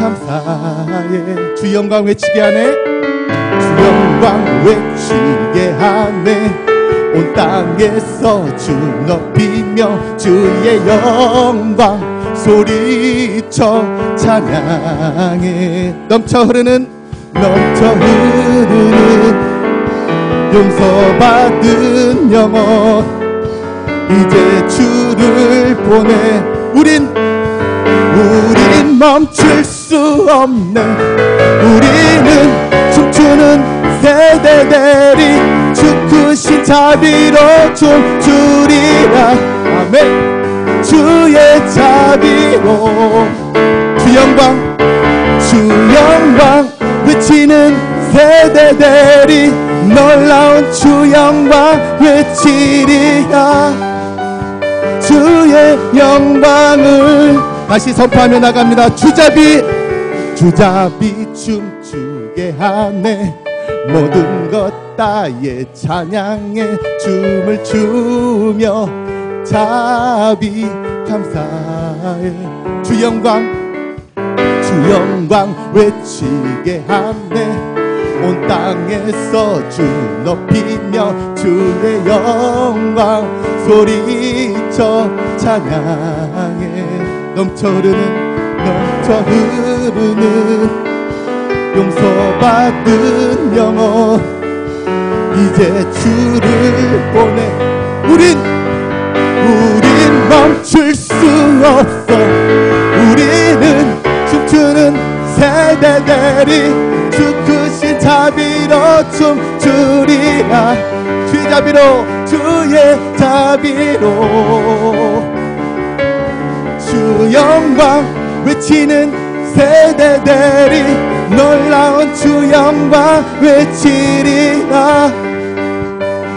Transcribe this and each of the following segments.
감사해. 주 영광 외치게 하네. 주 영광 외치게 하네. 온 땅에서 주 높이며 주의 영광 소리쳐 찬양해. 넘쳐 흐르는 용서받은 영혼 이제 주를 보내. 우린 멈출 수 없네. 우리는 춤추는 세대들이 주 크신 자비로 춤추리라. 아멘. 주의 자비로 주 영광 외치는 세대들이 놀라운 주 영광 외치리라. 주의 영광을 다시 선포하며 나갑니다. 주자비 춤추게 하네. 모든 것 다에 찬양해 춤을 추며 자비 감사해. 주 영광 외치게 하네. 온 땅에서 주 높이며 주의 영광 소리쳐 찬양해. 넘쳐 흐르는 용서받은 영혼 이제 주를 보내. 우린 멈출 수 없어. 우리는 춤추는 세대들이 주 크신 자비로 춤추리라. 주의 자비로 주 영광 외치는 세대들이 놀라운 주 영광 외치리라.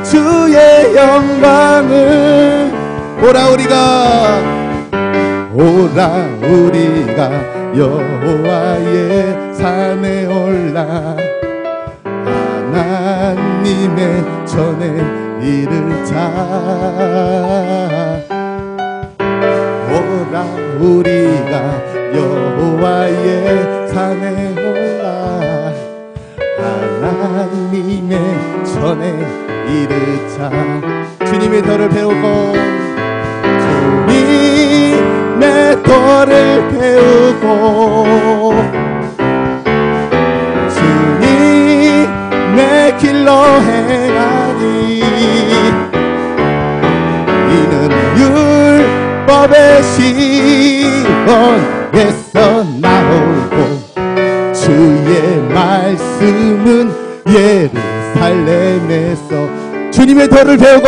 주의 영광을 오라 우리가 여호와의 산에 올라 하나님의 전에 이르자. 오라 우리가 여호와의 산에 올라 하나님의 전에 이르자. 주님의 도를 배우고 주님의 도를 배우고 주님의 길로 행하니 이는 율법의 시온에서 나오고 주의 말씀은 예루살렘에서. 주님의 도를 배우고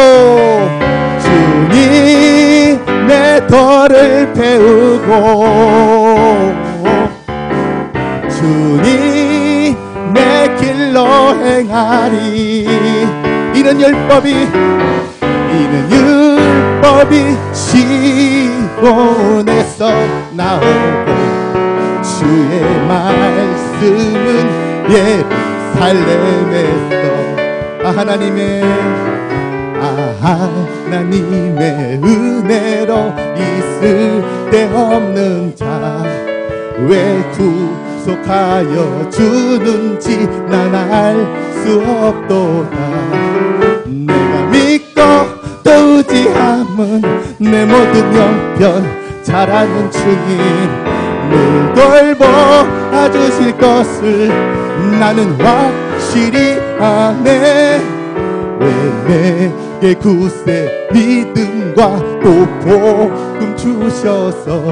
주님의 도를 배우고 주님의 길로 행하리. 이는 율법이 시온에서 나오고 주의 말씀은 예루살렘에서. 하나님의 은혜로 있을 데 없는 자 왜 구속하여 주는지 난 알 수 없도다. 내가 믿고 또 의지함은 내 모든 형편 잘 아는 주님 늘 돌보아주실 것을 나는 확실히 아네. 왜 내게 굳세 믿음과 또 복음 주셔서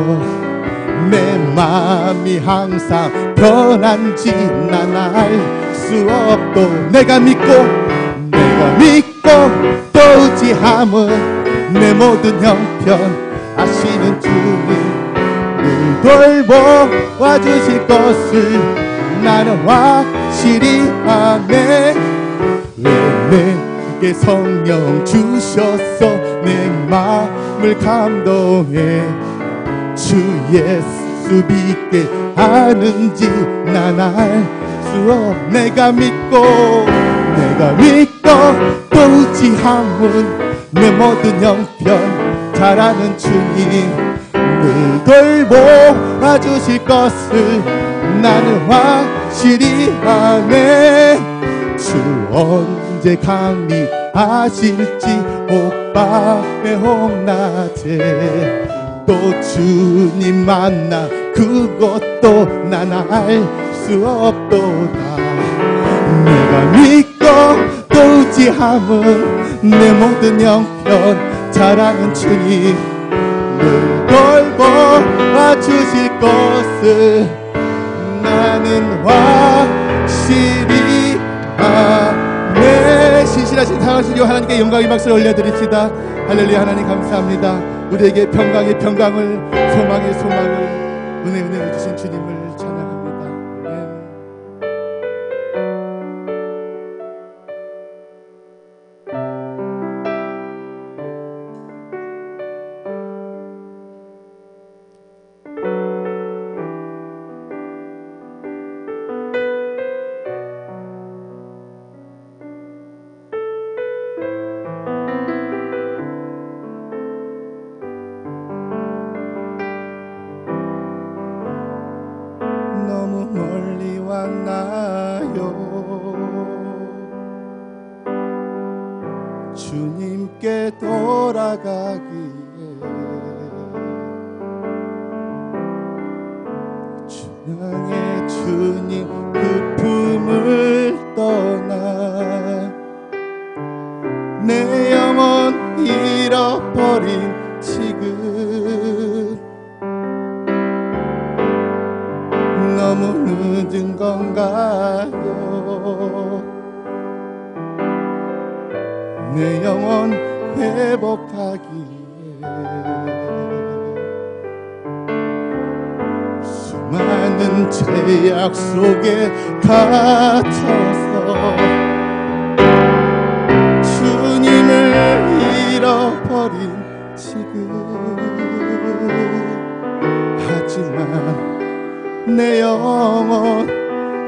내 마음이 항상 편한지 난 알 수 없도. 내가 믿고 또 의지함은 내 모든 형편 아시는 주님 늘 돌보아주실 것을 나는 확실히 아네. 왜 내게 성령 주셔서 내 마음을 감동해 주 예수 믿게 하는지 난 알 수 없. 내가 믿고 또 의지함은 내 모든 형편 잘 아는 주님 늘 돌보아 주실 것을 나는 확실히 아네. 주 언제 강림하실지 오밤의 홍낮에 또 주님 만나 그것도 난 알 수 없도다. 내가 믿고 또 의지함은 내 모든 형편 잘 아는 주님 늘 돌보아 주실 것을 나는 확실히 아네. 신실하신 사랑하신 하나님께 영광의 박수를 올려드립시다. 할렐루야. 하나님 감사합니다. 우리에게 평강의 평강을, 소망의 소망을, 은혜를 주신 주님을 찬양합니다. 너무 멀리 왔나요? 주님께 돌아가기에 주량의 주님 그 품을 떠나 내 영혼 잃어버린 지금 너무 늦은 건가요? 내 영혼 회복하기에 수많은 죄악 속에 갇혀서 주님을 잃어버린 지금 하지만 내 영혼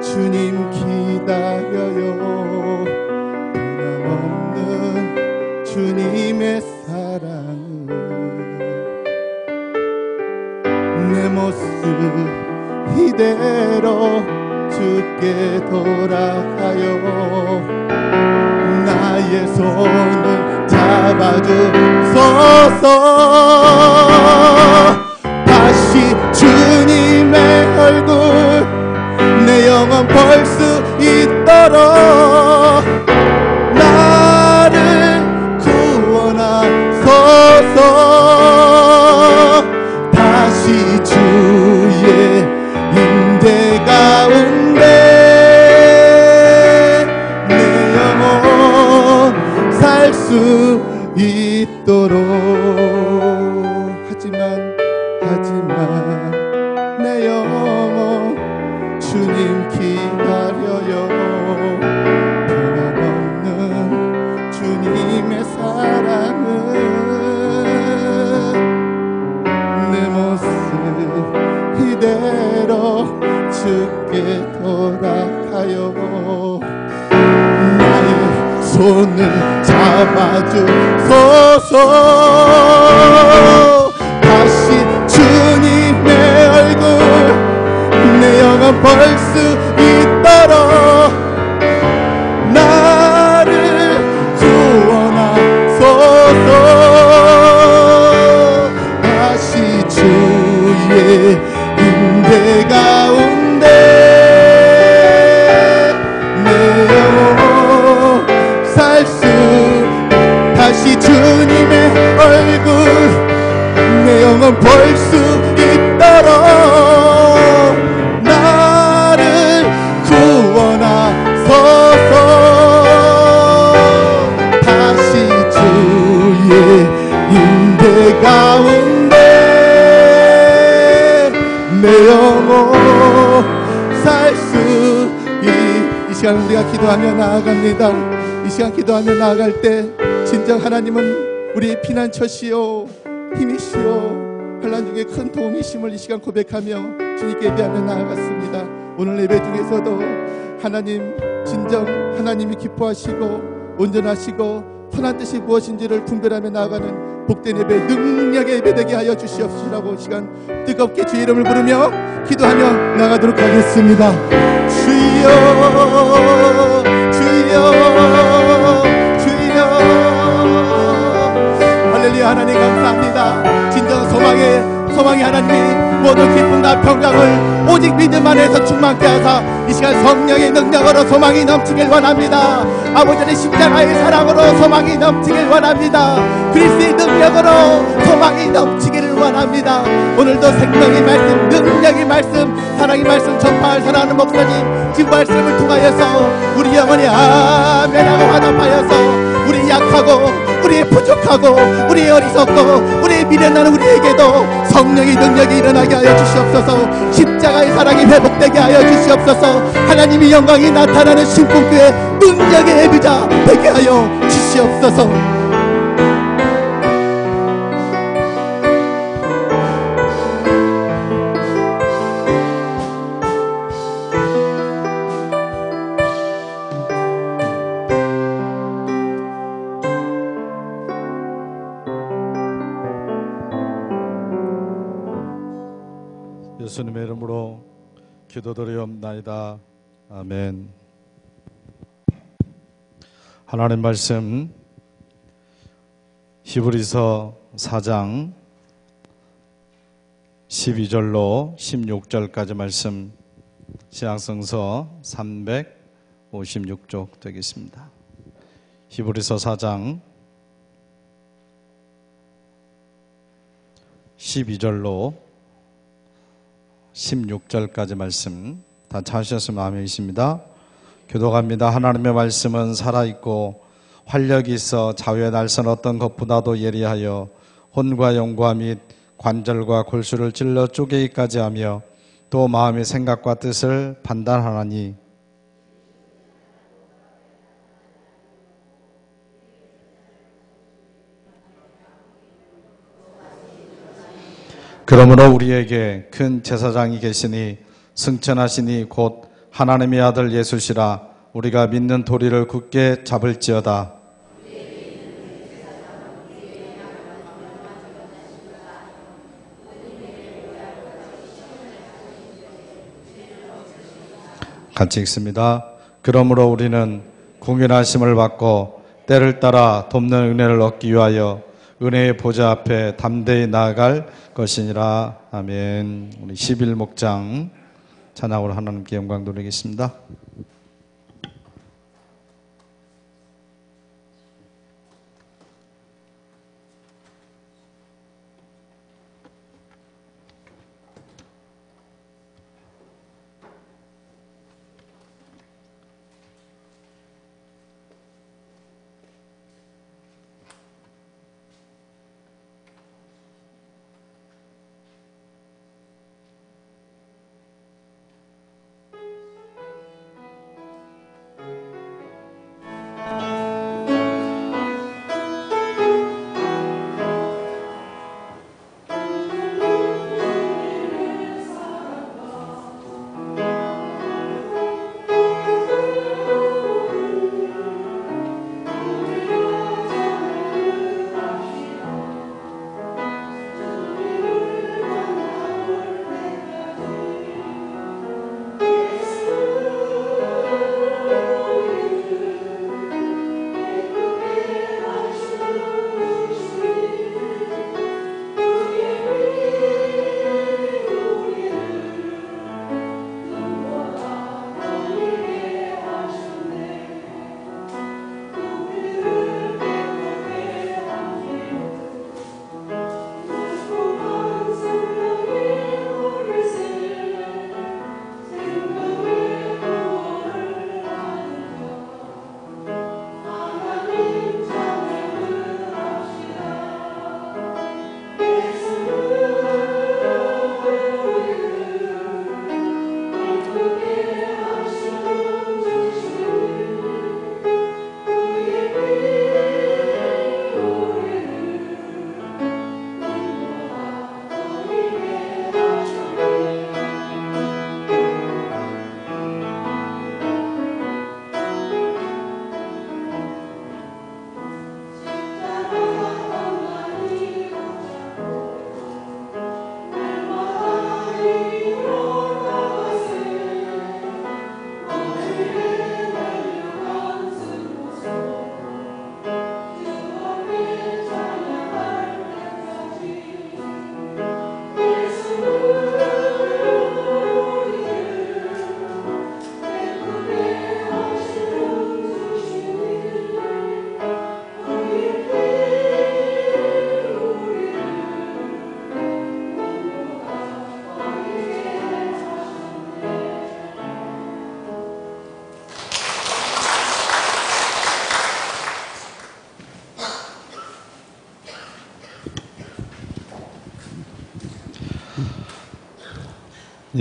주님 기다려요. 변함없는 주님의 사랑은 내 모습 이대로 주께 돌아가요. 나의 손을 잡아주소서. 다시 주님의 얼굴 내 영혼 볼 수 있도록 나를 구원하소서. 다시 주의 임재 가운데 내 영혼 살 수 있도록. 하지만 내 영혼 주님 기다려요. 변함없는 주님의 사랑은 내 모습 이대로 주께 돌아가요. 나의 손을 잡아주소서. 다시 주님의 얼굴 내 영혼 볼 수 있도록 나를 구원하소서. 다시 주의 임재 가운데 내 영혼 살 수. 다시 주님의 얼굴 내 영혼 볼 수 있도록 나를 구원하소서. 다시 주의 임재 가운데 내 영혼 살 수. 이 시간 우리가 기도하며 나아갑니다. 이 시간 기도하며 나아갈 때 진정 하나님은 우리의 피난처시요 힘이시오 환난 중에 큰 도움이심을 이 시간 고백하며 주님께 예배하며 나아갔습니다. 오늘 예배 중에서도 하나님 진정 하나님이 기뻐하시고 온전하시고 선한 뜻이 무엇인지를 분별하며 나아가는 복된 예배, 능력의 예배 되게 하여 주시옵시라고 시간 뜨겁게 주의 이름을 부르며 기도하며 나가도록 하겠습니다. 주여 주여 주여. 할렐루야. 하나님 감사합니다. 진정 소망의 하나님이 모든 기쁨과 평강을 오직 믿음 안에서 충만케 하사 이 시간 성령의 능력으로 소망이 넘치길 원합니다. 아버지의 십자가의 사랑으로 소망이 넘치길 원합니다. 그리스도의 능력으로 소망이 넘치기를 원합니다. 오늘도 생명의 말씀, 능력의 말씀, 사랑의 말씀 전파할 사랑하는 목사님 지금 말씀을 통하여서 우리 영혼이 아멘하고 화답하여서 우리 약하고 우리 부족하고 우리 어리석고 우리 미련한 우리에게도 성령의 능력이 일어나게 하여 주시옵소서. 십자가의 사랑이 회복되게 하여 주시옵소서. 하나님의 영광이 나타나는 신분교회 능력의 예비자 되게 하여 주시옵소서. 예수님의 이름으로 기도드리옵나이다. 아멘. 하나님 말씀 히브리서 4장 12절로 16절까지 말씀 신약성서 356쪽 되겠습니다. 히브리서 4장 12절로 16절까지 말씀 다 찾으셨으면 아멘이십니다. 교독합니다. 하나님의 말씀은 살아있고 활력이 있어 자유의 날선 어떤 것보다도 예리하여 혼과 영과 및 관절과 골수를 찔러 쪼개기까지 하며 또 마음의 생각과 뜻을 판단하나니 그러므로 우리에게 큰 제사장이 계시니 승천하시니 곧 하나님의 아들 예수시라. 우리가 믿는 도리를 굳게 잡을지어다. 같이 읽습니다. 그러므로 우리는 공연하심을 받고 때를 따라 돕는 은혜를 얻기 위하여 은혜의 보좌 앞에 담대히 나아갈 것이니라. 아멘. 우리 11목장 찬양으로 하나님께 영광 돌리겠습니다.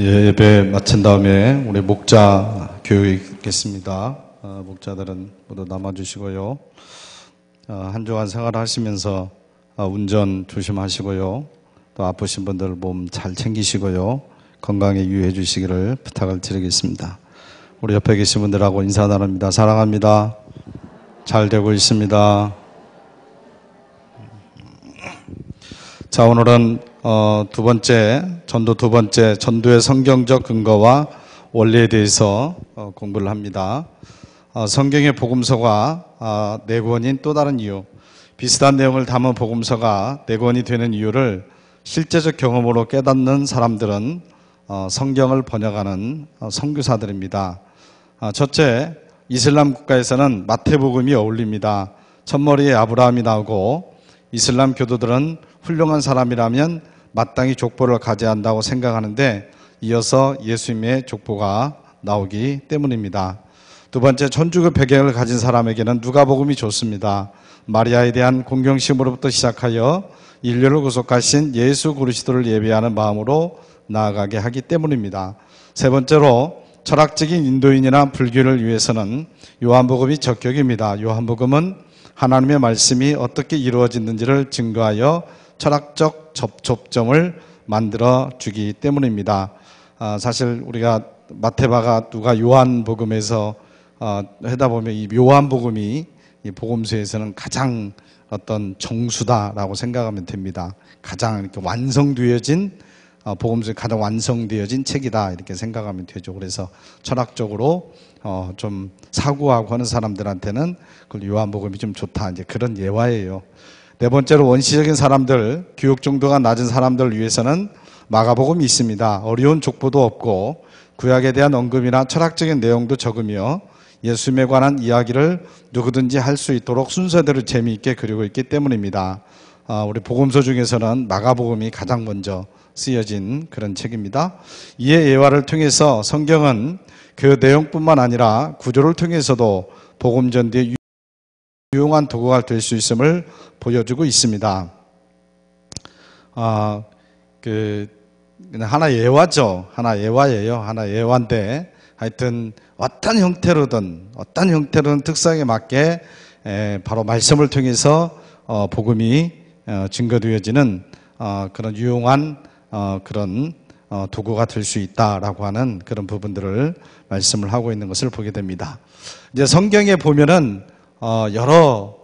예배 마친 다음에 우리 목자 교육이 있겠습니다. 목자들은 모두 남아주시고요. 한 주간 생활하시면서 운전 조심하시고요. 또 아프신 분들 몸 잘 챙기시고요. 건강에 유의해 주시기를 부탁을 드리겠습니다. 우리 옆에 계신 분들하고 인사 나눕니다. 사랑합니다. 잘 되고 있습니다. 자, 오늘은 전도 두 번째, 전도의 성경적 근거와 원리에 대해서 공부를 합니다. 성경의 복음서가 네 권인 또 다른 이유, 비슷한 내용을 담은 복음서가 네 권이 되는 이유를 실제적 경험으로 깨닫는 사람들은 성경을 번역하는 선교사들입니다. 첫째, 이슬람 국가에서는 마태복음이 어울립니다. 첫머리에 아브라함이 나오고 이슬람 교도들은 훌륭한 사람이라면 마땅히 족보를 가져야 한다고 생각하는데 이어서 예수님의 족보가 나오기 때문입니다. 두 번째, 천주교 배경을 가진 사람에게는 누가복음이 좋습니다. 마리아에 대한 공경심으로부터 시작하여 인류를 구속하신 예수 그리스도를 예배하는 마음으로 나아가게 하기 때문입니다. 세 번째로, 철학적인 인도인이나 불교를 위해서는 요한복음이 적격입니다. 요한복음은 하나님의 말씀이 어떻게 이루어지는지를 증거하여 철학적 접촉점을 만들어 주기 때문입니다. 사실 우리가 마태마가 누가 요한복음에서 하다 보면 이 요한복음이 이 복음서에서는 가장 어떤 정수다라고 생각하면 됩니다. 가장 이렇게 완성되어진 복음서에 가장 완성되어진 책이다 이렇게 생각하면 되죠. 그래서 철학적으로 좀 사고하고 하는 사람들한테는 그 요한복음이 좀 좋다 이제 그런 예화예요. 네 번째로, 원시적인 사람들, 교육 정도가 낮은 사람들을 위해서는 마가복음이 있습니다. 어려운 족보도 없고 구약에 대한 언급이나 철학적인 내용도 적으며 예수님에 관한 이야기를 누구든지 할 수 있도록 순서대로 재미있게 그리고 있기 때문입니다. 우리 복음서 중에서는 마가복음이 가장 먼저 쓰여진 그런 책입니다. 이의 예화를 통해서 성경은 그 내용뿐만 아니라 구조를 통해서도 복음 전도의 유용한 도구가 될 수 있음을 보여주고 있습니다. 하나 예화죠. 하나 예화예요. 하나 예화인데 하여튼 어떤 형태로든 특성에 맞게 바로 말씀을 통해서 복음이 증거되어지는 그런 유용한 그런 도구가 될 수 있다라고 하는 그런 부분들을 말씀을 하고 있는 것을 보게 됩니다. 이제 성경에 보면은 여러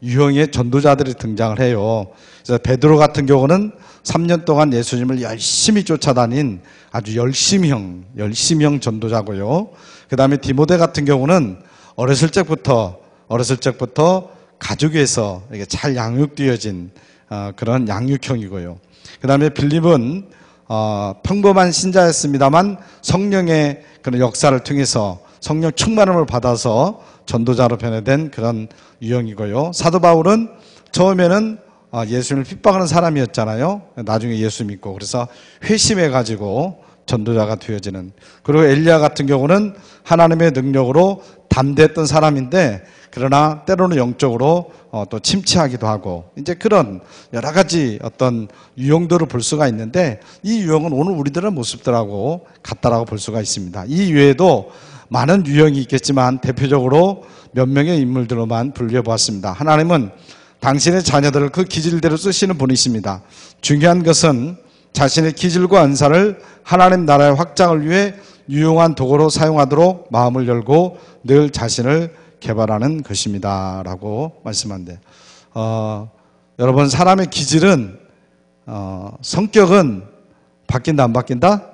유형의 전도자들이 등장을 해요. 그래서 베드로 같은 경우는 3년 동안 예수님을 열심히 쫓아다닌 아주 열심형 전도자고요. 그 다음에 디모데 같은 경우는 어렸을 적부터 가족에서 이렇게 잘 양육되어진 그런 양육형이고요. 그 다음에 빌립은 평범한 신자였습니다만 성령의 그런 역사를 통해서 성령 충만함을 받아서 전도자로 변화된 그런 유형이고요. 사도 바울은 처음에는 예수님을 핍박하는 사람이었잖아요. 나중에 예수 믿고 그래서 회심해가지고 전도자가 되어지는. 그리고 엘리야 같은 경우는 하나님의 능력으로 담대했던 사람인데 그러나 때로는 영적으로 또 침체하기도 하고 이제 그런 여러 가지 어떤 유형들을 볼 수가 있는데 이 유형은 오늘 우리들의 모습들하고 같다라고 볼 수가 있습니다. 이 외에도 많은 유형이 있겠지만 대표적으로 몇 명의 인물들로만 분류해 보았습니다. 하나님은 당신의 자녀들을 그 기질대로 쓰시는 분이십니다. 중요한 것은 자신의 기질과 은사를 하나님 나라의 확장을 위해 유용한 도구로 사용하도록 마음을 열고 늘 자신을 개발하는 것입니다 라고 말씀한대. 여러분, 사람의 기질은 성격은 바뀐다 안 바뀐다?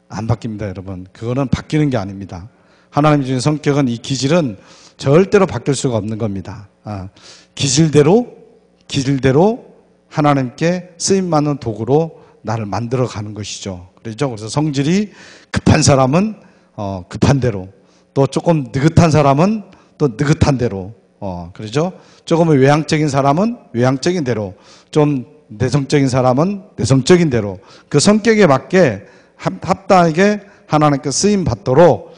안 바뀝니다. 여러분, 그거는 바뀌는 게 아닙니다. 하나님 주신 성격은, 이 기질은 절대로 바뀔 수가 없는 겁니다. 기질대로 하나님께 쓰임받는 도구로 나를 만들어 가는 것이죠. 그렇죠? 그래서 성질이 급한 사람은 급한 대로, 또 조금 느긋한 사람은 또 느긋한 대로, 그렇죠? 조금 외향적인 사람은 외향적인 대로, 좀 내성적인 사람은 내성적인 대로 그 성격에 맞게 합당하게 하나님께 쓰임 받도록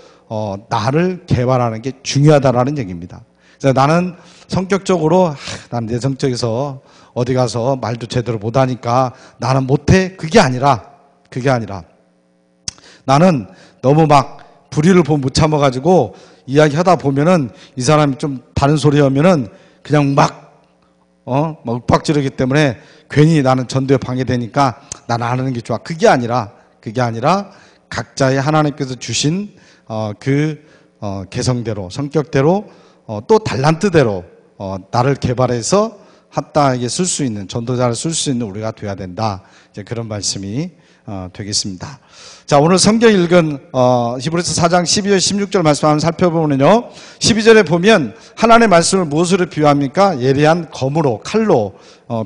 나를 개발하는 게 중요하다라는 얘기입니다. 그래서 나는 성격적으로 난 내성적이서 어디 가서 말도 제대로 못하니까 나는 못해, 그게 아니라 나는 너무 막 불의를 못 참아가지고 이야기하다 보면은 이 사람이 좀 다른 소리 하면은 그냥 막 윽박지르기 때문에 괜히 나는 전도에 방해되니까 나는 안 하는 게 좋아. 그게 아니라 각자의 하나님께서 주신 개성대로, 성격대로, 또 달란트대로 나를 개발해서 합당하게 쓸 수 있는, 전도자를 쓸 수 있는 우리가 돼야 된다. 이제 그런 말씀이 되겠습니다. 자, 오늘 성경 읽은 히브리서 4장 12절 16절 말씀 한번 살펴보면요, 12절에 보면 하나님의 말씀을 무엇으로 비유합니까? 예리한 검으로, 칼로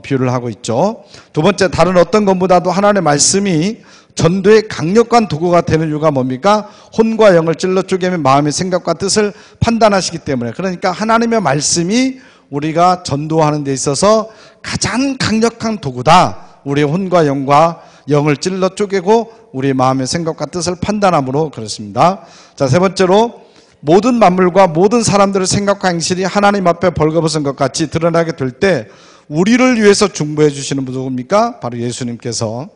비유를 하고 있죠. 두 번째, 다른 어떤 것보다도 하나님의 말씀이 전도의 강력한 도구가 되는 이유가 뭡니까? 혼과 영을 찔러 쪼개며 마음의 생각과 뜻을 판단하시기 때문에. 그러니까 하나님의 말씀이 우리가 전도하는 데 있어서 가장 강력한 도구다. 우리의 혼과 영을 찔러 쪼개고 우리의 마음의 생각과 뜻을 판단함으로 그렇습니다. 자, 세 번째로, 모든 만물과 모든 사람들의 생각과 행실이 하나님 앞에 벌거벗은 것 같이 드러나게 될 때 우리를 위해서 중보해 주시는 분은 누굽니까? 바로 예수님께서.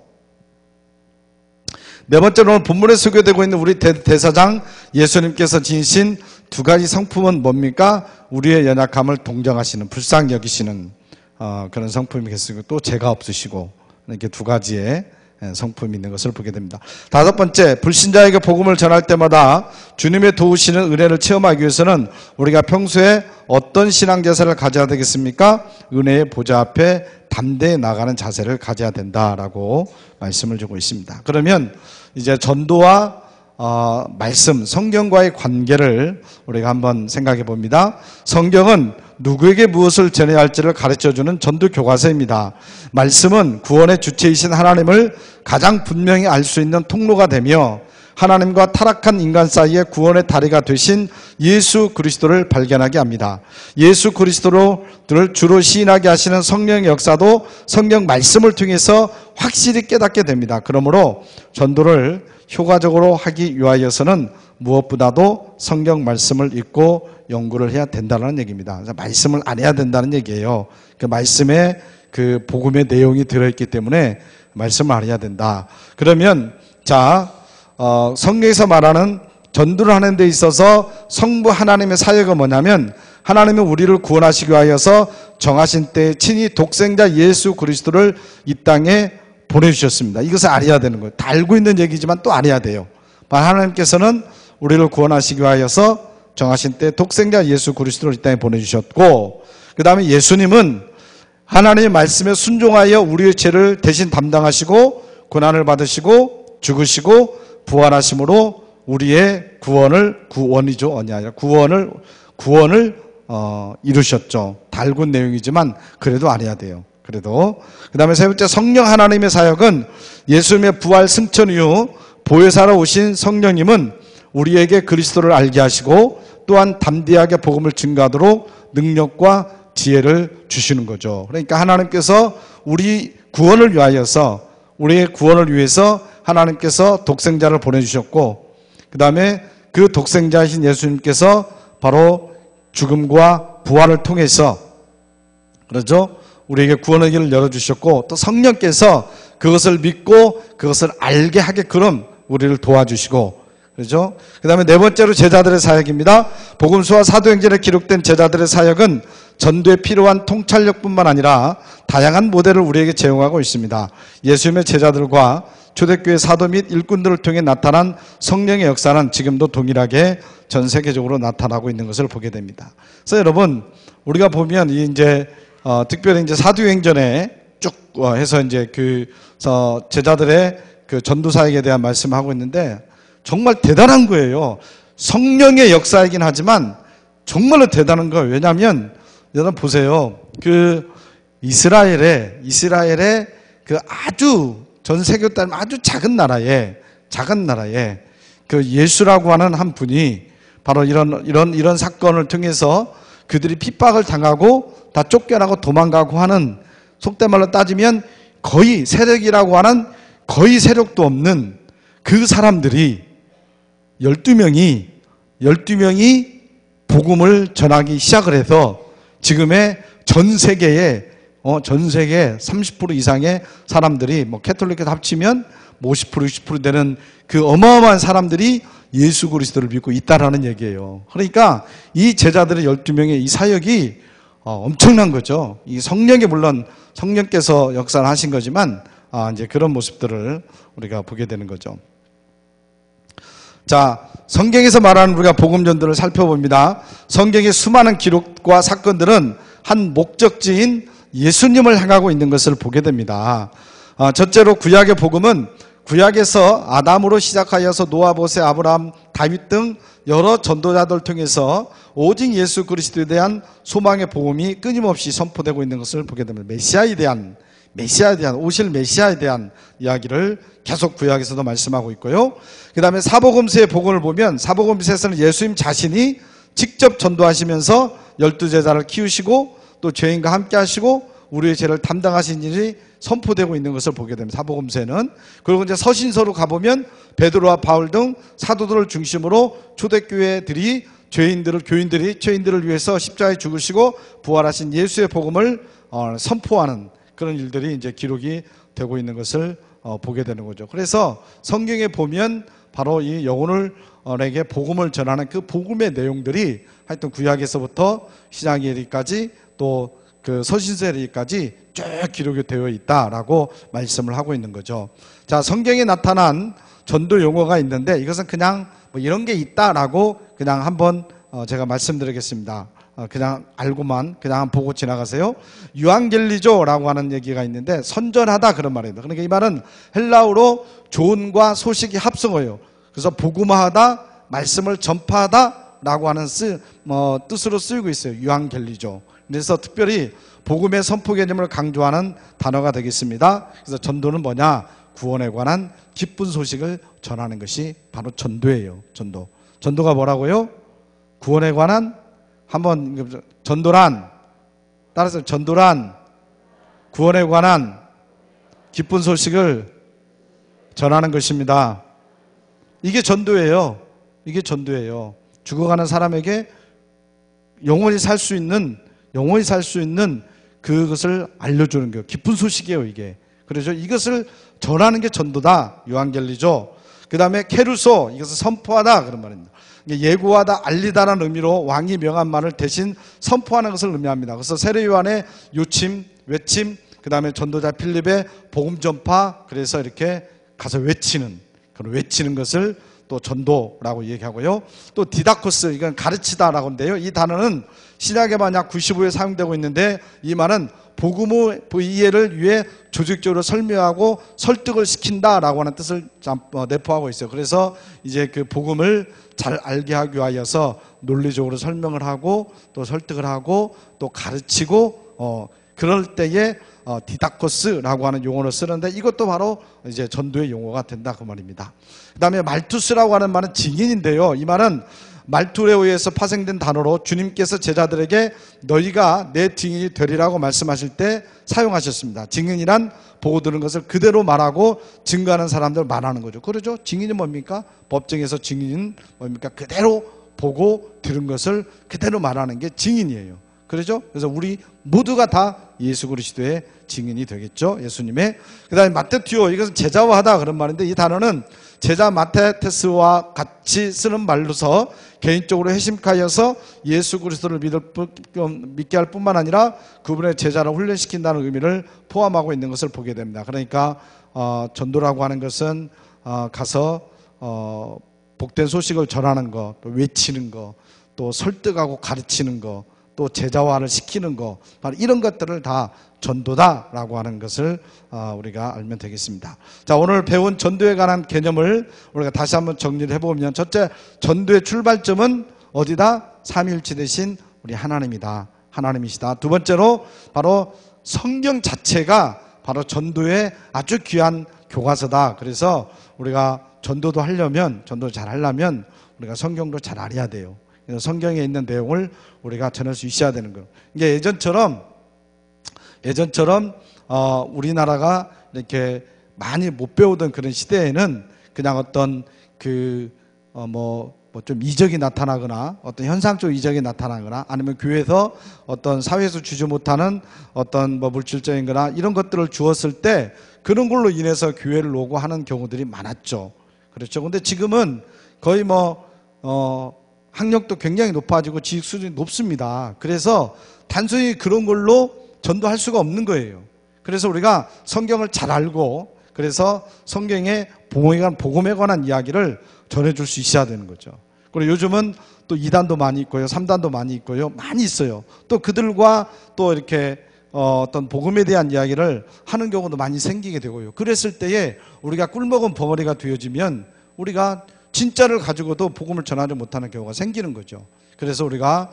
네 번째로, 오늘 본문에 소개되고 있는 우리 대사장 예수님께서 지니신 두 가지 성품은 뭡니까? 우리의 연약함을 동정하시는, 불쌍히 여기시는 그런 성품이겠습니다. 또 죄가 없으시고, 이렇게 두 가지의 성품이 있는 것을 보게 됩니다. 다섯 번째, 불신자에게 복음을 전할 때마다 주님의 도우시는 은혜를 체험하기 위해서는 우리가 평소에 어떤 신앙 자세를 가져야 되겠습니까? 은혜의 보좌 앞에 담대히 나가는 자세를 가져야 된다라고 말씀을 주고 있습니다. 그러면 이제 전도와 말씀, 성경과의 관계를 우리가 한번 생각해 봅니다. 성경은 누구에게 무엇을 전해야 할지를 가르쳐주는 전도 교과서입니다. 말씀은 구원의 주체이신 하나님을 가장 분명히 알 수 있는 통로가 되며 하나님과 타락한 인간 사이의 구원의 다리가 되신 예수 그리스도를 발견하게 합니다. 예수 그리스도를 주로 시인하게 하시는 성령의 역사도 성경 말씀을 통해서 확실히 깨닫게 됩니다. 그러므로 전도를 효과적으로 하기 위하여서는 무엇보다도 성경 말씀을 읽고 연구를 해야 된다는 얘기입니다. 그래서 말씀을 안 해야 된다는 얘기예요. 그 말씀에 그 복음의 내용이 들어있기 때문에 말씀을 안 해야 된다. 그러면 성경에서 말하는 전도를 하는 데 있어서 성부 하나님의 사역은 뭐냐면, 하나님은 우리를 구원하시기 위하여서 정하신 때에 친히 독생자 예수 그리스도를 이 땅에 보내주셨습니다. 이것을 알아야 되는 거예요. 다 알고 있는 얘기지만 또 알아야 돼요. 하나님께서는 우리를 구원하시기 위하여서 정하신 때 독생자 예수 그리스도를 이 땅에 보내주셨고, 그 다음에 예수님은 하나님의 말씀에 순종하여 우리의 죄를 대신 담당하시고 고난을 받으시고 죽으시고 부활하심으로 우리의 구원을 이루셨죠. 다 알고 있는 내용이지만 그래도 알아야 돼요. 그 다음에 세 번째, 성령 하나님의 사역은 예수님의 부활 승천 이후 보혜사로 오신 성령님은 우리에게 그리스도를 알게 하시고 또한 담대하게 복음을 증거하도록 능력과 지혜를 주시는 거죠. 그러니까 하나님께서 우리의 구원을 위해서 하나님께서 독생자를 보내주셨고, 그 다음에 그 독생자이신 예수님께서 바로 죽음과 부활을 통해서 그렇죠? 우리에게 구원의 길을 열어주셨고, 또 성령께서 그것을 믿고 그것을 알게 하게끔 우리를 도와주시고, 그렇죠? 그 다음에 네 번째로 제자들의 사역입니다. 복음서와 사도행전에 기록된 제자들의 사역은 전도에 필요한 통찰력뿐만 아니라 다양한 모델을 우리에게 제공하고 있습니다. 예수님의 제자들과 초대교회 사도 및 일꾼들을 통해 나타난 성령의 역사는 지금도 동일하게 전 세계적으로 나타나고 있는 것을 보게 됩니다. 그래서 여러분, 우리가 보면 특별히 이제 사도행전에 쭉 해서 이제 제자들의 그 전도 사역에 대한 말씀을 하고 있는데 정말 대단한 거예요. 성령의 역사이긴 하지만 정말로 대단한 거예요. 왜냐하면 여러분 보세요. 이스라엘의 그 아주 전 세계로 따지면 아주 작은 나라에 그 예수라고 하는 한 분이 바로 이런 사건을 통해서 그들이 핍박을 당하고 다 쫓겨나고 도망가고 하는, 속된 말로 따지면 거의 세력이라고 하는 거의 세력도 없는 그 사람들이 12명이 복음을 전하기 시작을 해서 지금의 전 세계에 전 세계 30% 이상의 사람들이 캐톨릭에 합치면 50% 60% 되는 그 어마어마한 사람들이 예수 그리스도를 믿고 있다라는 얘기예요. 그러니까 이 제자들의 12명의 이 사역이 엄청난 거죠. 이 성령이 물론 성령께서 역사를 하신 거지만 이제 그런 모습들을 우리가 보게 되는 거죠. 자, 성경에서 말하는 우리가 복음 전도를 살펴봅니다. 성경의 수많은 기록과 사건들은 한 목적지인 예수님을 향하고 있는 것을 보게 됩니다. 첫째로 구약의 복음은 구약에서 아담으로 시작하여서 노아, 모세, 아브라함, 다윗 등 여러 전도자들 통해서 오직 예수 그리스도에 대한 소망의 복음이 끊임없이 선포되고 있는 것을 보게 됩니다. 메시아에 대한 오실 메시아에 대한 이야기를 계속 구약에서도 말씀하고 있고요. 그 다음에 사복음서의 복음을 보면 사복음서에서는 예수님 자신이 직접 전도하시면서 12제자를 키우시고 또 죄인과 함께 하시고 우리의 죄를 담당하신 일이 선포되고 있는 것을 보게 됩니다. 사복음서에는. 그리고 이제 서신서로 가보면 베드로와 바울 등 사도들을 중심으로 초대교회들이 교인들이 죄인들을 위해서 십자가에 죽으시고 부활하신 예수의 복음을 선포하는 그런 일들이 이제 기록이 되고 있는 것을 보게 되는 거죠. 그래서 성경에 보면 바로 이 영혼을에게 복음을 전하는 그 복음의 내용들이 하여튼 구약에서부터 신약에 이르기까지 또 그 서신서에 이르기까지 쭉 기록이 되어 있다라고 말씀을 하고 있는 거죠. 자, 성경에 나타난 전도 용어가 있는데 이것은 그냥 이런 게 있다라고 그냥 한번 제가 말씀드리겠습니다. 그냥 알고만 그냥 보고 지나가세요. 유앙겔리조라고 하는 얘기가 있는데 선전하다 그런 말입니다. 그러니까 이 말은 헬라어로 조언과 소식이 합성어예요. 그래서 복음화하다, 말씀을 전파하다라고 하는 뜻으로 쓰이고 있어요. 유앙겔리조. 그래서 특별히 복음의 선포 개념을 강조하는 단어가 되겠습니다. 그래서 전도는 뭐냐? 구원에 관한 기쁜 소식을 전하는 것이 바로 전도예요. 전도가 뭐라고요? 구원에 관한 한번 따라서 전도란 구원에 관한 기쁜 소식을 전하는 것입니다. 이게 전도예요. 죽어가는 사람에게 영원히 살 수 있는 그것을 알려주는 거예요. 기쁜 소식이에요, 이게. 그래서 이것을 전하는 게 전도다. 유앙겔리죠. 그 다음에 케루소, 이것을 선포하다 그런 말입니다. 예고하다, 알리다라는 의미로 왕이 명한 말을 대신 선포하는 것을 의미합니다. 그래서 세례 요한의 요침, 외침, 그 다음에 전도자 필립의 복음 전파, 그래서 이렇게 가서 외치는 것을 또 전도라고 얘기하고요. 또 디다코스, 이건 가르치다라고 하는데요. 이 단어는 신약에만 약 95에 사용되고 있는데 이 말은 복음의 이해를 위해 조직적으로 설명하고 설득을 시킨다라고 하는 뜻을 내포하고 있어요. 그래서 이제 그 복음을 잘 알게 하기 위하여서 논리적으로 설명을 하고 또 설득을 하고 또 가르치고 그럴 때에 디다코스라고 하는 용어를 쓰는데 이것도 바로 이제 전도의 용어가 된다 그 말입니다. 그 다음에 말투스라고 하는 말은 증인인데요. 이 말은 말투에 의해서 파생된 단어로 주님께서 제자들에게 너희가 내 증인이 되리라고 말씀하실 때 사용하셨습니다. 증인이란 보고 들은 것을 그대로 말하고 증거하는 사람들 말하는 거죠. 그러죠? 증인이 뭡니까? 법정에서 증인은 뭡니까? 그대로 보고 들은 것을 그대로 말하는 게 증인이에요. 그렇죠? 그래서 우리 모두가 다 예수 그리스도의 증인이 되겠죠. 예수님의. 그 다음에 마테티오, 이것은 제자화하다 그런 말인데 이 단어는 제자 마테테스와 같이 쓰는 말로서 개인적으로 회심하여서 예수 그리스도를 믿게 할 뿐만 아니라 그분의 제자를 훈련시킨다는 의미를 포함하고 있는 것을 보게 됩니다. 그러니까 전도라고 하는 것은 가서 복된 소식을 전하는 것, 또 외치는 것, 또 설득하고 가르치는 것, 또 제자화를 시키는 것, 바로 이런 것들을 다 전도다라고 하는 것을 우리가 알면 되겠습니다. 자, 오늘 배운 전도에 관한 개념을 우리가 다시 한번 정리를 해보면, 첫째, 전도의 출발점은 어디다? 삼위일체 되신 우리 하나님이시다. 두 번째로 바로 성경 자체가 바로 전도의 아주 귀한 교과서다. 그래서 우리가 전도도 잘 하려면 우리가 성경도 잘 알아야 돼요. 성경에 있는 내용을 우리가 전할 수 있어야 되는 거예요. 이게 예전처럼 우리나라가 이렇게 많이 못 배우던 그런 시대에는 그냥 어떤 뭐 좀 이적이 나타나거나 어떤 현상적 이적이 나타나거나 아니면 교회에서 어떤 사회에서 주지 못하는 어떤 뭐 물질적인 거나 이런 것들을 주었을 때 그런 걸로 인해서 교회를 오고 하는 경우들이 많았죠. 그렇죠. 근데 지금은 거의 학력도 굉장히 높아지고 지식 수준이 높습니다. 그래서 단순히 그런 걸로 전도할 수가 없는 거예요. 그래서 우리가 성경을 잘 알고 그래서 성경의 복음에 관한 이야기를 전해줄 수 있어야 되는 거죠. 그리고 요즘은 또 2단도 많이 있고요, 3단도 많이 있고요, 많이 있어요. 또 그들과 또 이렇게 어떤 복음에 대한 이야기를 하는 경우도 많이 생기게 되고요. 그랬을 때에 우리가 꿀먹은 벙어리가 되어지면 우리가 진짜를 가지고도 복음을 전하지 못하는 경우가 생기는 거죠. 그래서 우리가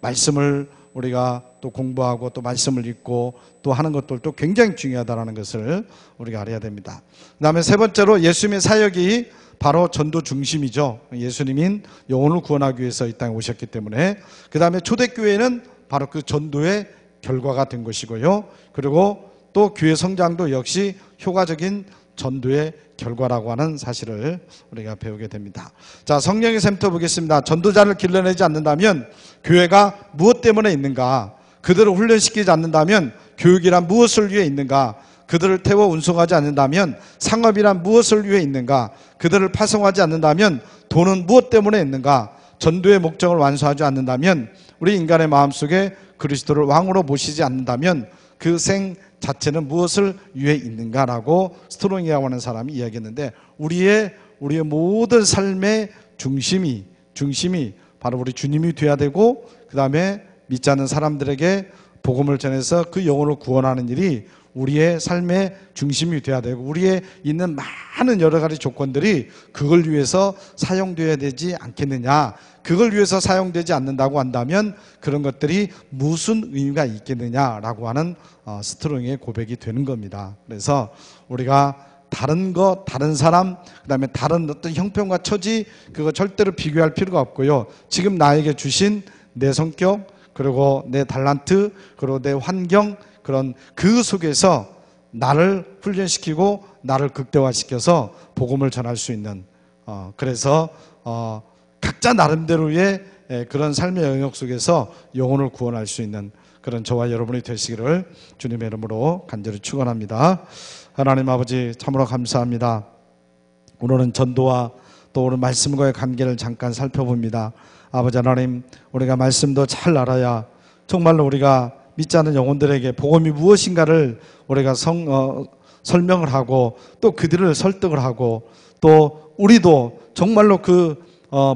말씀을 우리가 또 공부하고 또 말씀을 읽고 또 하는 것들도 굉장히 중요하다는 것을 우리가 알아야 됩니다. 그 다음에 세 번째로 예수님의 사역이 바로 전도 중심이죠. 예수님인 영혼을 구원하기 위해서 이 땅에 오셨기 때문에. 그 다음에 초대교회는 바로 그 전도의 결과가 된 것이고요. 그리고 또 교회 성장도 역시 효과적인 전도의 결과라고 하는 사실을 우리가 배우게 됩니다. 자, 성령의 샘터 보겠습니다. 전도자를 길러내지 않는다면 교회가 무엇 때문에 있는가? 그들을 훈련시키지 않는다면 교육이란 무엇을 위해 있는가? 그들을 태워 운송하지 않는다면 상업이란 무엇을 위해 있는가? 그들을 파송하지 않는다면 돈은 무엇 때문에 있는가? 전도의 목적을 완수하지 않는다면 우리 인간의 마음속에 그리스도를 왕으로 모시지 않는다면 그 생 자체는 무엇을 위해 있는가라고 스트롱이라고 하는 사람이 이야기했는데 우리의 모든 삶의 중심이 바로 우리 주님이 되어야 되고 그 다음에 믿지 않는 사람들에게 복음을 전해서 그 영혼을 구원하는 일이 우리의 삶의 중심이 되어야 되고 우리의 있는 많은 여러 가지 조건들이 그걸 위해서 사용되어야 되지 않겠느냐. 그걸 위해서 사용되지 않는다고 한다면 그런 것들이 무슨 의미가 있겠느냐라고 하는 스트롱의 고백이 되는 겁니다. 그래서 우리가 다른 사람, 그 다음에 다른 어떤 형편과 처지 그거 절대로 비교할 필요가 없고요. 지금 나에게 주신 내 성격 그리고 내 달란트 그리고 내 환경 그런 그 속에서 나를 훈련시키고 나를 극대화시켜서 복음을 전할 수 있는 그래서 각자 나름대로의 그런 삶의 영역 속에서 영혼을 구원할 수 있는 그런 저와 여러분이 되시기를 주님의 이름으로 간절히 축원합니다. 하나님 아버지 참으로 감사합니다. 오늘은 전도와 또 오늘 말씀과의 관계를 잠깐 살펴봅니다. 아버지 하나님, 우리가 말씀도 잘 알아야 정말로 우리가 믿지 않는 영혼들에게 복음이 무엇인가를 우리가 설명을 하고 또 그들을 설득을 하고 또 우리도 정말로 그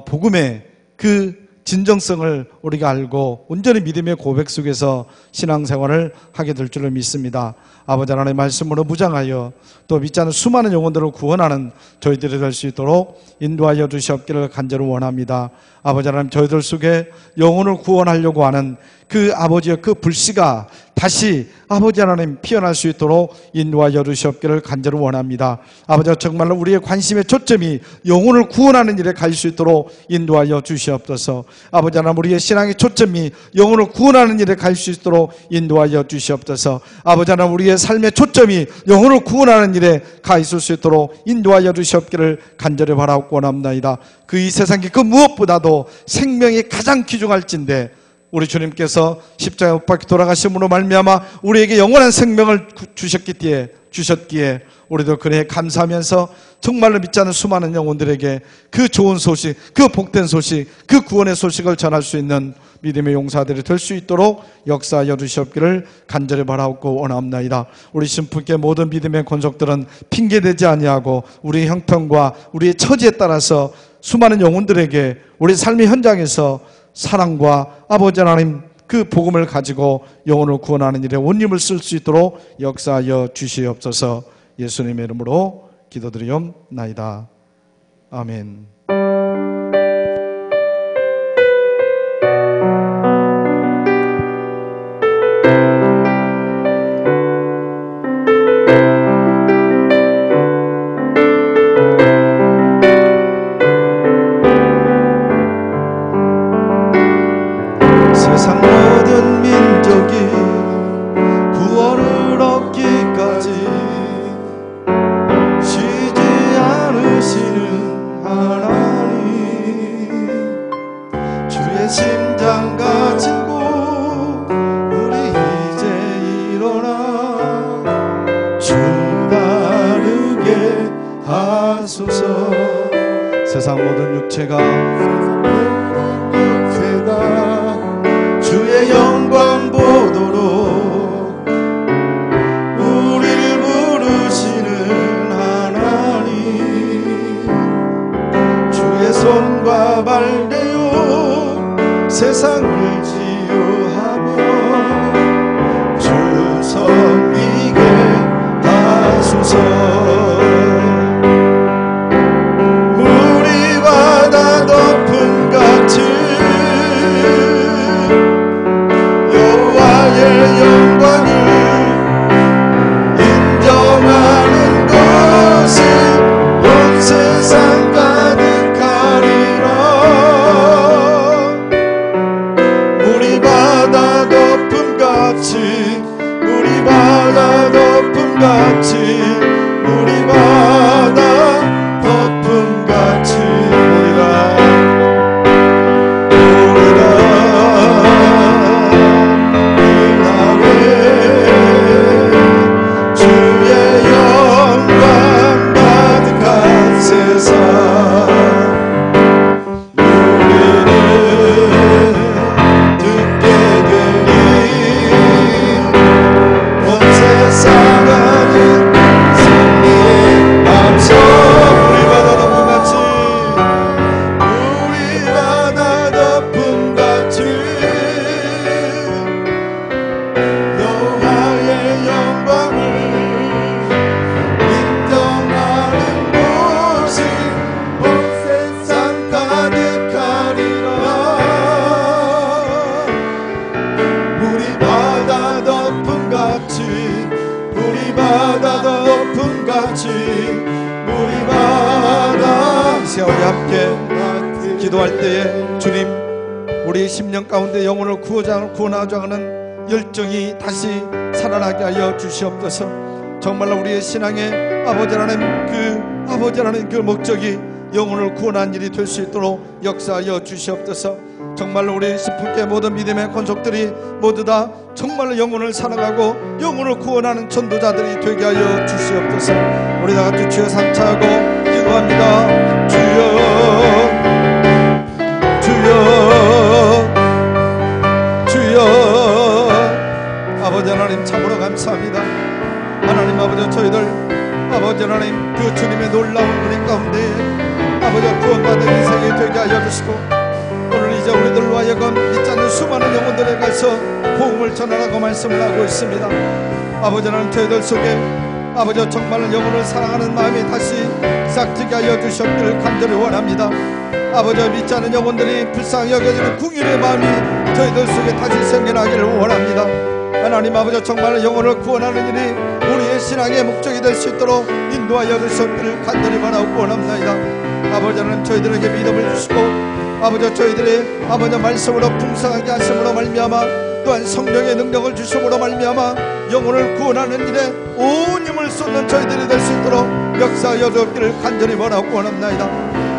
복음의 그 진정성을 우리가 알고 온전히 믿음의 고백 속에서 신앙생활을 하게 될 줄을 믿습니다. 아버지 하나님의 말씀으로 무장하여 또 믿지 않는 수많은 영혼들을 구원하는 저희들이 될 수 있도록 인도하여 주시옵기를 간절히 원합니다. 아버지 하나님, 저희들 속에 영혼을 구원하려고 하는 그 아버지의 그 불씨가 다시 아버지 하나님 피어날 수 있도록 인도하여 주시옵기를 간절히 원합니다. 아버지, 정말로 우리의 관심의 초점이 영혼을 구원하는 일에 갈 수 있도록 인도하여 주시옵소서. 아버지 하나님, 우리의 신앙의 초점이 영혼을 구원하는 일에 갈 수 있도록 인도하여 주시옵소서. 아버지 하나님, 우리의 삶의 초점이 영혼을 구원하는 일에 가 있을 수 있도록 인도하여 주시옵기를 간절히 바라고 원합니다. 그 이 세상에 그 무엇보다도 생명이 가장 귀중할진데 우리 주님께서 십자가에 못 박혀 돌아가심으로 말미암아 우리에게 영원한 생명을 주셨기에 우리도 그래 감사하면서 정말로 믿지 않는 수많은 영혼들에게 그 좋은 소식, 그 복된 소식, 그 구원의 소식을 전할 수 있는 믿음의 용사들이 될 수 있도록 역사하여 주시옵기를 간절히 바라옵고 원합나이다. 우리 신부께 모든 믿음의 권속들은 핑계대지 아니하고 우리의 형편과 우리의 처지에 따라서 수많은 영혼들에게 우리 삶의 현장에서 사랑과 아버지 하나님 그 복음을 가지고 영혼을 구원하는 일에 온 힘을 쓸 수 있도록 역사하여 주시옵소서. 예수님의 이름으로 기도드리옵나이다. 아멘. 세상 모든 민족이 구원을 얻기까지 쉬지 않으시는 하나님, 세상 모든 육체가 주의 영광 보도록 우리를 부르시는 하나님, 주의 손과 발대요 세상을 지유하며 주 섬기게 하소서. 물이 바다 덮음 같이 여호와의 영광을 인정하는 것이 온 세상 가득하리라. 물이 바다 덮음 같이, 물이 바다 덮음 같이, 물이 바다 덮음 같이 주의 영광 가득한 세상 우리는 듣게 되니 온 세상 가득 승리의 감성. 우리 바다 덮음 같이, 우리 바다 덮음 같이 여호와의 영광을 인정하는 곳이 온 세상 가득하리라. 물이 바다 덮음 같이, 물이 바다 덮음 같이, 물이 바다. 이 시간 우리 함께 기도할 때에 주님, 우리 심령 가운데 영혼을 구원하자 하는 열정이 다시 살아나게 하여 주시옵소서. 정말로 우리의 신앙의 아버지라는 그 목적이 영혼을 구원한 일이 될 수 있도록 역사하여 주시옵소서. 정말로 우리 십분께 모든 믿음의 권속들이 모두 다 정말로 영혼을 사랑하고 영혼을 구원하는 전도자들이 되게 하여 주시옵소서. 우리 다 같이 주여 삼차하고 기도합니다. 주여, 주여, 주여. 아버지 하나님 참으로 감사합니다. 하나님 아버지, 저희들 아버지 하나님 그 주님의 놀라운 은혜 가운데 아버지 구원받은 인생이 되게 하여 주시고, 오늘 이제 우리들로 하여금 믿지 않는 수많은 영혼들에 가서 복음을 전하라고 말씀을 하고 있습니다. 아버지 하나님, 저희들 속에 아버지 정말 영혼을 사랑하는 마음이 다시 싹트게 하여 주셨기를 간절히 원합니다. 아버지, 믿지 않는 영혼들이 불쌍히 여겨지는 궁일의 마음이 저희들 속에 다시 생겨나기를 원합니다. 하나님 아버지, 정말 영혼을 구원하는 일이 우리의 신앙의 목적이 될 수 있도록 인도하여 주셨기를 간절히 바라고 원합니다. 아버지 하나님, 저희들에게 믿음을 주시고 아버지 저희들이 아버지 말씀으로 풍성하게 하심으로 말미암아, 또한 성령의 능력을 주심으로 말미암아 영혼을 구원하는 일에 온 힘을 쏟는 저희들이 될 수 있도록 역사하여 주옵기를 간절히 바라고 원합니다.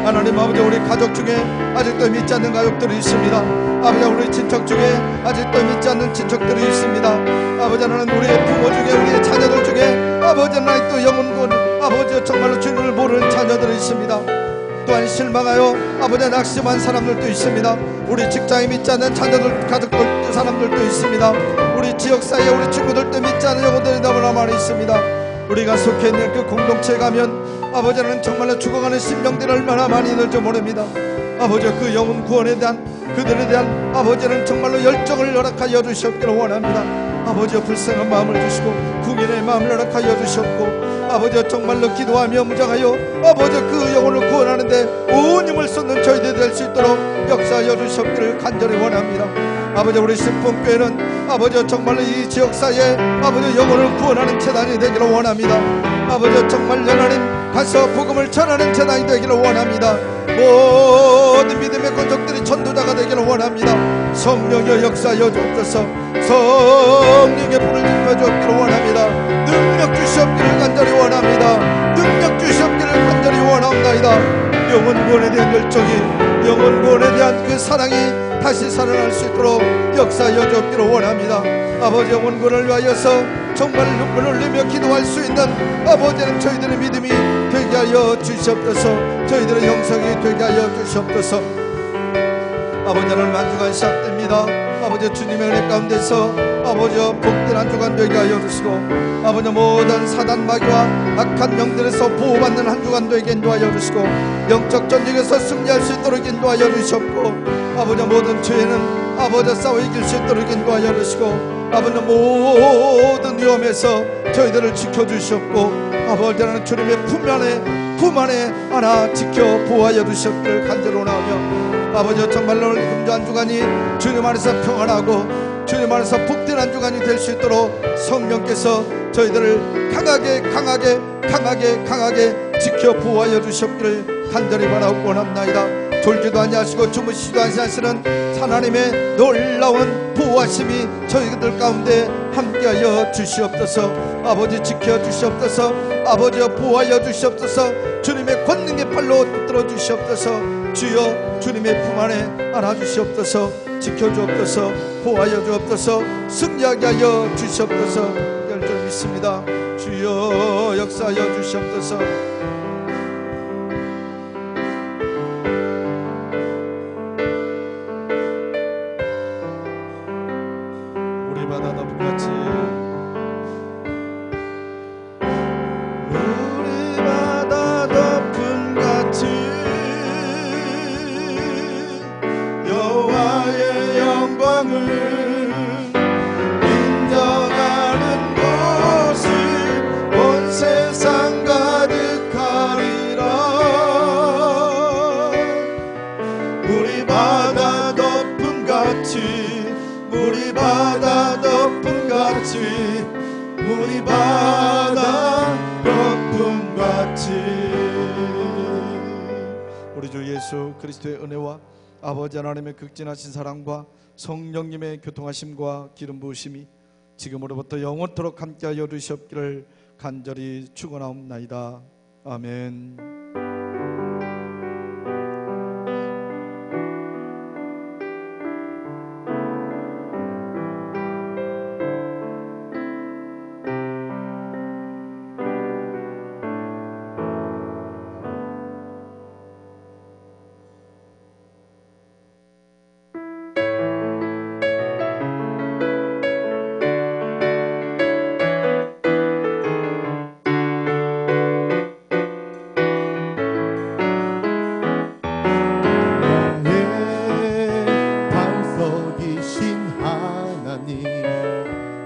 하나님 아버지, 우리 가족 중에 아직도 믿지 않는 가족들이 있습니다. 아버지, 우리 친척 중에 아직도 믿지 않는 친척들이 있습니다. 아버지 하나님, 우리의 부모 중에 우리의 자녀들 중에 아버지 하나님 또 영혼군 아버지 정말로 주님을 모르는 자녀들이 있습니다. 또한 실망하여 아버지 낙심한 사람들도 있습니다. 우리 직장에 믿지 않는 자녀들, 가족들, 사람들도 있습니다. 우리 지역사회에 우리 친구들도 믿지 않는 영혼들이 너무나 많이 있습니다. 우리가 속해 있는 그 공동체에 가면 아버지는 정말로 죽어가는 심령들이 얼마나 많이 있는지 모릅니다. 아버지, 그 영혼 구원에 대한 그들에 대한 아버지는 정말로 열정을 허락하여 주시옵기를 원합니다. 아버지, 불쌍한 마음을 주시고 궁인의 마음을 허락하여 주셨고 아버지 정말로 기도하며 무장하여 아버지 그 영혼을 구원하는데 온 힘을 쏟는 저희들이 될 수 있도록 역사하여 주시옵기를 간절히 원합니다. 아버지, 우리 십분교회는 아버지 정말로 이 지역사회에 아버지 영혼을 구원하는 재단이 되기를 원합니다. 아버지 정말 하나님 가서 복음을 전하는 재단이 되기를 원합니다. 모든 믿음의 권속들이 전도자가 되기를 원합니다. 성령의 역사하여 주옵소서. 성령의 불을 지펴 주옵기를 원합니다. 능력 주시옵기를 간절히 원합니다. 능력 주시옵기를 간절히 원합니다. 영혼 구원에 대한 열정이, 영혼 구원에 대한 그 사랑이 다시 살아날 수 있도록 역사하여 주옵기를 원합니다. 아버지, 영혼 구원을 위하여서 정말 눈물을 흘리며 기도할 수 있는 아버지는 저희들의 믿음이 되게 하여 주시옵소서. 저희들의 영성이 되게 하여 주시옵소서. 아버지, 오늘 한 주간 시작됩니다. 아버지, 주님의 은혜 가운데서 아버지 복된 한 주간 되게 하여 주시고, 아버지 모든 사단 마귀와 악한 영들에서 보호받는 한 주간 되게 인도하여 주시고, 영적 전쟁에서 승리할 수 있도록 인도하여 주시옵고, 아버지 모든 죄는 아버지 싸워 이길 수 있도록 인도하여 주시고, 아버지 모든 위험에서 저희들을 지켜주시옵고, 아버지는 주님의 품 안에 하나 지켜 보호하여 주시옵기를 간절히 원하며, 아버지 정말로 금주 한 주간이 주님 안에서 평안하고 주님 안에서 복된 한 주간이 될 수 있도록 성령께서 저희들을 강하게 지켜 보호하여 주시옵기를 간절히 바라고 원합나이다. 졸지도 아니하시고 주무시지도 아니하시는 하나님의 놀라운 보호하심이 저희들 가운데 함께하여 주시옵소서. 아버지, 지켜 주시옵소서. 아버지, 보호하여 주시옵소서. 주님의 권능의 팔로 붙들어 주시옵소서. 주여, 주님의 품 안에 안아 주시옵소서. 지켜 주옵소서. 보호하여 주옵소서. 승리하게 하여 주시옵소서. 열절 믿습니다. 주여, 역사하여 주시옵소서. 우리 바다 덮같이, 우리 바다 덮음같이 여호와의 영광을 인정하는 곳이 온 세상 가득하리라. 우리 바다 덮음같이, 우리 바다 덮음같이, 우리 바다 덮음같이. 우리 주 예수 그리스도의 은혜와 아버지 하나님의 극진하신 사랑과 성령님의 교통하심과 기름 부으심이 지금으로부터 영원토록 함께하여 주시옵기를 간절히 축원하옵나이다. 아멘.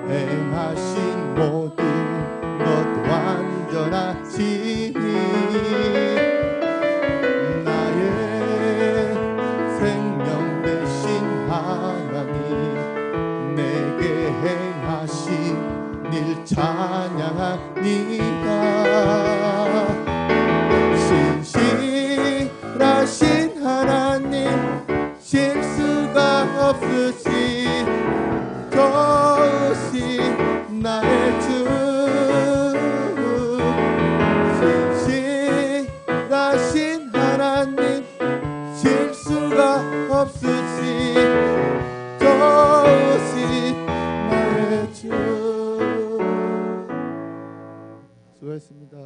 행하신 모든 것 완전하시니 나의 생명 되신 하나님, 내게 행하신 일 찬양합니다. 신실하신 하나님, 실수가 없으신 좋으신 나의 주, 신실하신 하나님, 실수가 없으신 좋으신 나의 주. 수고했습니다.